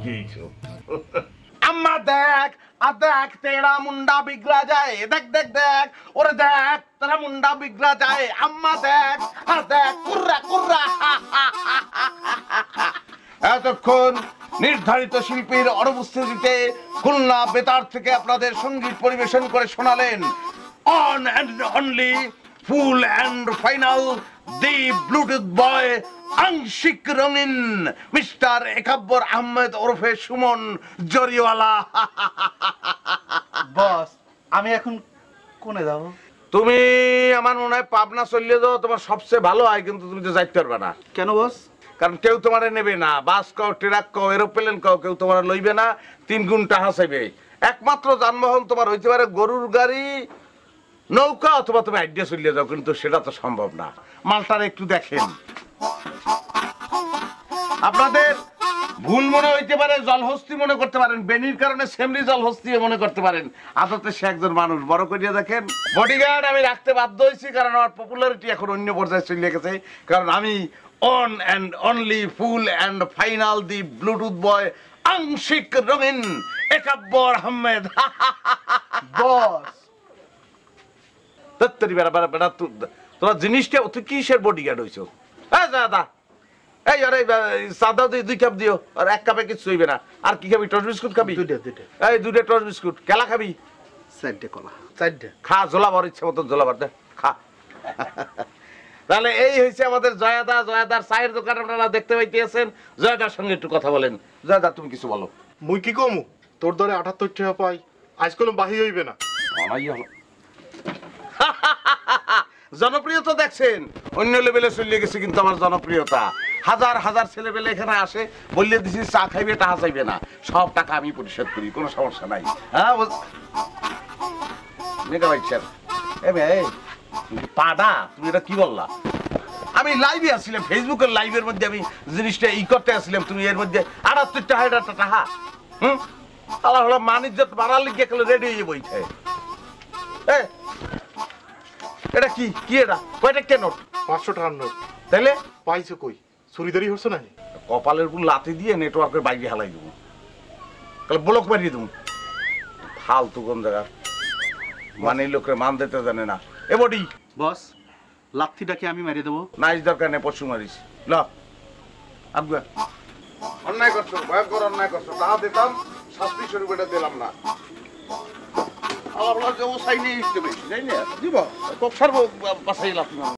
গেছো আম্মা দেখ দেখ তেরা মুন্ডা বিগড়া যায় দেখ দেখ দেখ ওরে দেখ তেরা মুন্ডা বিগড়া যায় আম্মা দেখ দেখ কুর্রা কুর্রা এতক্ষণ নির্ধারিত শিল্পীর অনুপস্থিতিতে খুলনা বেতার থেকে আপনাদের সঙ্গীত পরিবেশন করে শোনালেন one and only full and final the Bluetooth boy আংশিক রঙিন মিস্টার একাব্বর আহমেদ ওরফে সুমন জরিওয়ালা। বস আমি এখন কোনে যাব? তুমি আমার মনে হয় পাবনা চলে যাও, তোমার সবচেয়ে ভালো হয়, কিন্তু তুমি তো যাইতে পারবে না। কেন বস? কারণ কেউ তোমার নেবে না, বাস কও, ট্রাক কও, এরোপ্লেন কও, কেউ তোমার লইবে না, 3 গুণ টাকা চাইবে। একমাত্র যানবাহন তোমার হইতে পারে গরুর গাড়ি, নৌকা, অথবা তুমি আইডিয়া চলিয়ে যাও, কিন্তু সেটা তো সম্ভব না। মালটার একটু দেখেন, আপনাদের ভুল মনে হইতে পারে, জলহস্তি মনে করতে পারেন, বেনির কারণে সেমরি জলহস্তি মনে করতে পারেন, আদতে সে একজন মানুষ। বড় করিয়া দেখেন, বডিগার্ড আমি রাখতে বাধ্য হয়েছি, কারণ আমার পপুলারিটি এখন অন্য পর্যায়ে চলে গেছে, কারণ আমি one and only full and final the Bluetooth boy আংশিক রঙিন একাব্বর আহমেদ। বস দত্তরি বেড়া বেড়া বেড়া, তোরা জিনিসটা তুই কিসের বডিগার্ড হইছো? হ্যাঁ দাদা, এই আরে সাদা 2 কাপ দিও, আর 1 কাপে কিছু হইবে না। আর কি খাবি? টস বিস্কুট খাবি? দুইটা এই 2টা টস বিস্কুট। কেলা খাবি? 4টে কলা। 4টে খা, জোলাবার ইচ্ছা মতো জোলাবার দে, খা। তাহলে এই হয়েছে আমাদের জয়াদা। জয়াদার চায়ের দোকান আপনারা দেখতে পাইতেছেন। জয়াদার সঙ্গে একটু কথা বলেন। জয়াদা তুমি কিছু বলো। মুই কি কমু? তোর ধরে 78 টাকা পাই, আজকাল বাহি হইবে না। জনপ্রিয়তা দেখছেন অন্য লেভেলে চলে গেছে, কিন্তু আমার জনপ্রিয়তা হাজার হাজার ছেলেবেলে এখানে আসে, বললে দিছি চা খাইবে, টাকা চাইবে না, সব টাকা আমি পরিশোধ করি, কোনো সমস্যা নাই। হ্যাঁ পাডা, তুমি এটা কি বললা? আমি লাইভে আসছিলাম, ফেসবুকের লাইভের মধ্যে আমি জিনিসটা করতে আসছিলাম, তুমি এর মধ্যে 78 টাকা। আল্লাহ মানিজ্জত বাড়ার লিখে রেডি হয়ে বইছে। এটা কি কি এটা কয়টা কে নোট? 500 টাকার নোট। তাইলে পাইছো কই? চুরিদারি হচ্ছে না? কপালের উপর লাথি দিয়ে নেটওয়ার্কের বাইরে হালাই দেবো, তাহলে ব্লক মারিয়ে দেবো। ফালতু কোন জায়গা, মানে লোকের মান দিতে জানে না। এ বডি বস, লাথিটাকে আমি মারিয়ে দেবো? নাইস, দরকার নেই, পশু মারিস। ল আগুয়া, অন্যায় করছো, ভয়ঙ্কর অন্যায় করছো। টাকা দিতাম, শাস্তি স্বরূপ এটা দিলাম না। আল্লাহ যে ও সাইনে ইস্তে বেশি, তাই না? দিব, কক্সার বাসাই লাথি মারো।